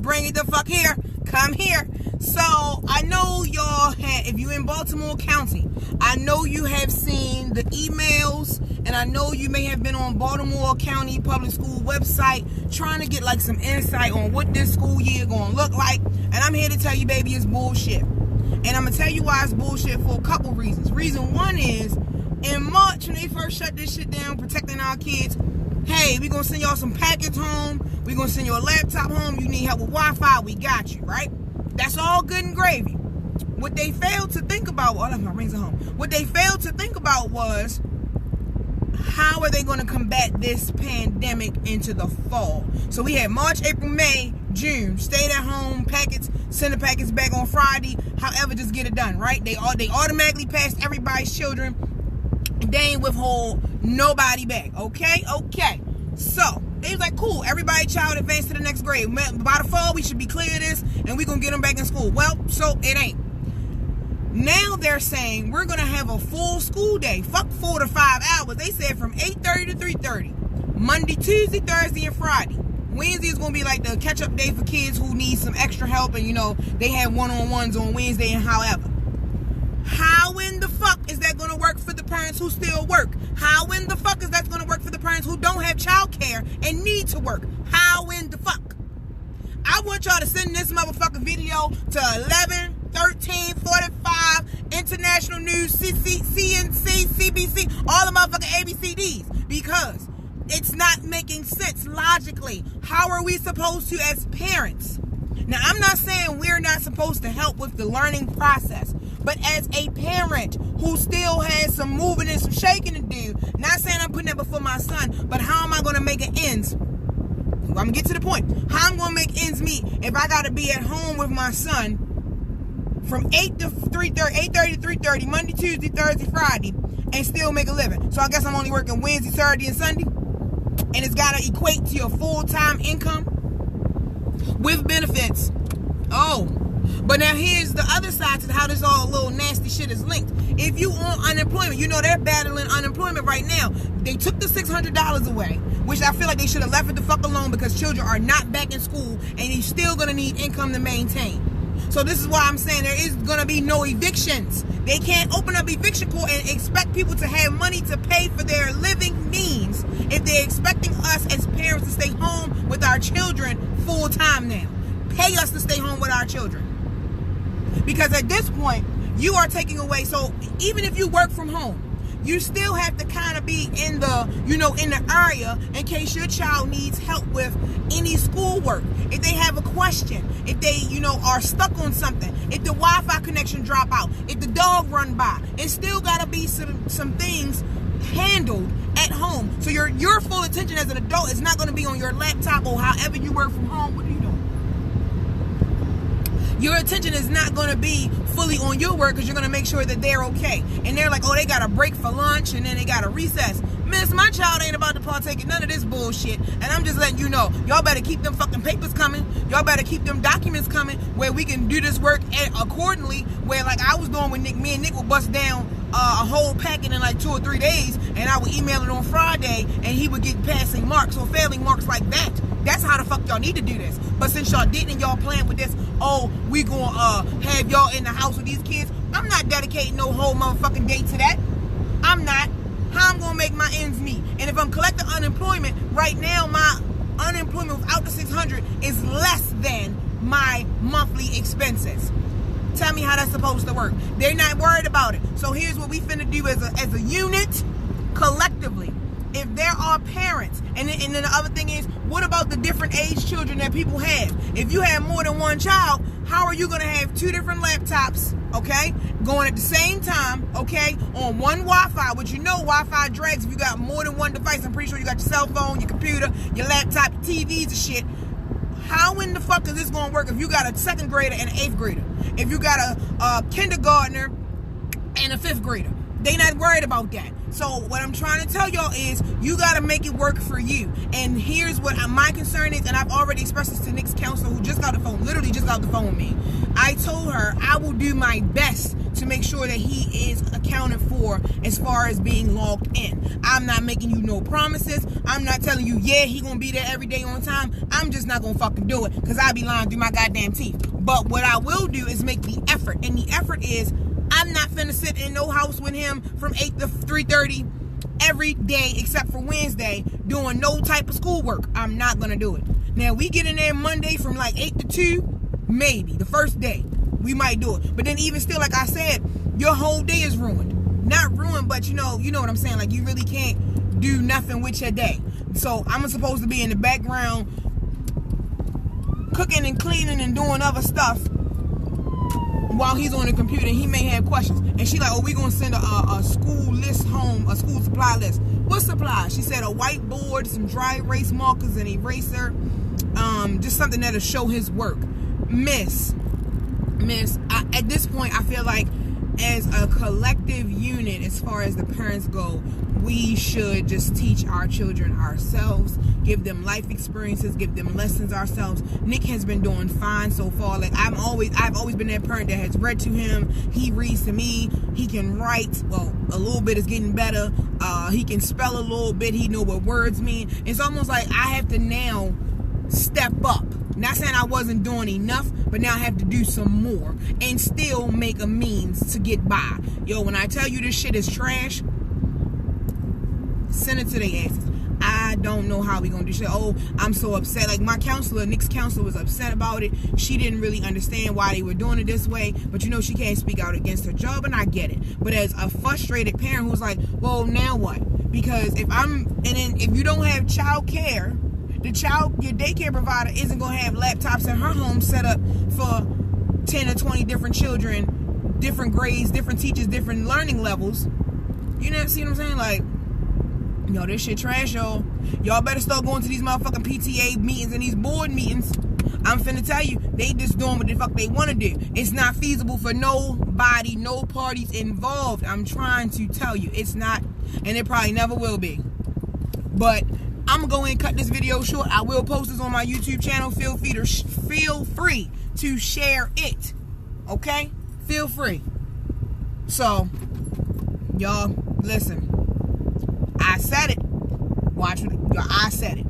bring it the fuck here. Come here. So I know y'all had, if you in Baltimore County, I know you have seen the emails, and I know you may have been on Baltimore County Public School website trying to get like some insight on what this school year gonna look like. And I'm here to tell you, baby, it's bullshit. And I'm gonna tell you why it's bullshit for a couple reasons. Reason one is, in March, when they first shut this shit down, protecting our kids, hey, we gonna send y'all some packets home. We gonna send you a laptop home. You need help with Wi-Fi, we got you, right? That's all good and gravy. What they failed to think about, oh, I left my rings at home. What they failed to think about was, how are they going to combat this pandemic into the fall? So we had March, April, May, June. Stayed at home, packets, send the packets back on Friday. However, just get it done, right? They automatically passed everybody's children. They ain't withhold nobody back. Okay? So they was like, cool, everybody child advanced to the next grade. By the fall, we should be clear of this, and we gonna get them back in school. Well, so it ain't. Now they're saying we're gonna have a full school day. Fuck 4 to 5 hours. They said from 8:30 to 3:30. Monday, Tuesday, Thursday, and Friday. Wednesday is gonna be like the catch-up day for kids who need some extra help, and they have one-on-ones on Wednesday and however. How in the fuck is that going to work for the parents who still work? How in the fuck is that going to work for the parents who don't have childcare and need to work? How in the fuck? I want y'all to send this motherfucking video to 11, 13, 45, International News, CNC, CBC, all the motherfucking ABCDs, because it's not making sense logically. How are we supposed to, as parents? Now, I'm not saying we're not supposed to help with the learning process, but as a parent who still has some moving and some shaking to do, not saying I'm putting that before my son, but how am I going to make an ends? I'm going to get to the point. How I'm going to make ends meet if I got to be at home with my son from 8 to 3:30, 8:30 to 3:30, Monday, Tuesday, Thursday, Friday, and still make a living. So I guess I'm only working Wednesday, Saturday, and Sunday, and it's got to equate to your full-time income with benefits. Oh, but now here's the other side to how this all little nasty shit is linked. If you on unemployment, they're battling unemployment right now. They took the $600 away, which I feel like they should have left it the fuck alone, because children are not back in school and you're still going to need income to maintain. So this is why I'm saying there is going to be no evictions. They can't open up eviction court and expect people to have money to pay for their living means if they're expecting us as parents to stay home with our children full time now. Pay us to stay home with our children. Because at this point, you are taking away. So even if you work from home, you still have to kind of be in the, in the area in case your child needs help with any schoolwork. If they have a question, if they, are stuck on something, if the Wi-Fi connection drop out, if the dog run by, it still got to be some things handled at home. So your full attention as an adult is not going to be on your laptop or however you work from home. What are you doing? Your attention is not going to be fully on your work, because you're going to make sure that they're okay. And they're like, oh, they got a break for lunch and then they got a recess. Miss, my child ain't about to partake in none of this bullshit. And I'm just letting you know, y'all better keep them fucking papers coming. Y'all better keep them documents coming where we can do this work accordingly. Where, like I was doing with Nick, me and Nick would bust down a whole packet in like 2 or 3 days, and I would email it on Friday, and he would get passing marks or failing marks like that. That's how the fuck y'all need to do this. But since y'all didn't, and y'all playing with this, oh, we gonna have y'all in the house with these kids, I'm not dedicating no whole motherfucking day to that. I'm not. How I'm gonna make my ends meet? And if I'm collecting unemployment, right now my unemployment without the 600 is less than my monthly expenses. Tell me how that's supposed to work. They're not worried about it. So here's what we finna do as a unit, collectively. If there are parents, and then the other thing is, what about the different age children that people have? If you have more than one child, how are you going to have 2 different laptops, okay, going at the same time, okay, on one Wi-Fi, which Wi-Fi drags if you got more than one device. I'm pretty sure you got your cell phone, your computer, your laptop, your TVs and shit. How in the fuck is this going to work if you got a 2nd grader and an 8th grader? If you got a kindergartner and a 5th grader? They not worried about that. So what I'm trying to tell y'all is, you got to make it work for you. And here's what my concern is, and I've already expressed this to Nick's counselor, who just got the phone, literally just got the phone with me. I told her I will do my best to make sure that he is accounted for as far as being logged in. I'm not making you no promises. I'm not telling you, yeah, he gonna be there every day on time. I'm just not gonna fucking do it because I be lying through my goddamn teeth. But what I will do is make the effort. And the effort is, I'm not finna sit in no house with him from 8 to 3:30 every day except for Wednesday doing no type of schoolwork. I'm not gonna do it. Now, we get in there Monday from like 8 to 2, maybe the first day we might do it. But then even still, like I said, your whole day is ruined. Not ruined, but you know what I'm saying. Like, you really can't do nothing with your day. So I'm supposed to be in the background cooking and cleaning and doing other stuff while he's on the computer, and he may have questions. And she like, oh, we gonna send a school list home, a school supply list. What supplies? She said a whiteboard, some dry erase markers, an eraser, just something that'll show his work. Miss, at this point, I feel like as a collective unit, as far as the parents go, we should just teach our children ourselves, give them life experiences, give them lessons ourselves. Nick has been doing fine so far. Like, I've always been that parent that has read to him. He reads to me. He can write. Well, a little bit is getting better. He can spell a little bit. He know what words mean. It's almost like I have to now step up. Not saying I wasn't doing enough, but now I have to do some more and still make a means to get by. Yo, when I tell you this shit is trash, send it to their asses. I don't know how we gonna do shit. Oh, I'm so upset. Like, my counselor, Nick's counselor, was upset about it. She didn't really understand why they were doing it this way. But you know, she can't speak out against her job, and I get it. But as a frustrated parent who's like, well, now what? Because if you don't have child care, your daycare provider isn't going to have laptops in her home set up for 10 or 20 different children, different grades, different teachers, different learning levels. You know, see what I'm saying? Like, yo, this shit trash, y'all. Y'all better start going to these motherfucking PTA meetings and these board meetings. I'm finna tell you, they just doing what the fuck they want to do. It's not feasible for nobody, no parties involved. I'm trying to tell you, it's not, and it probably never will be. But I'm gonna go ahead and cut this video short. I will post this on my YouTube channel. Feel free to share it. Okay? Feel free. So, y'all, listen. I said it. Watch it. I said it.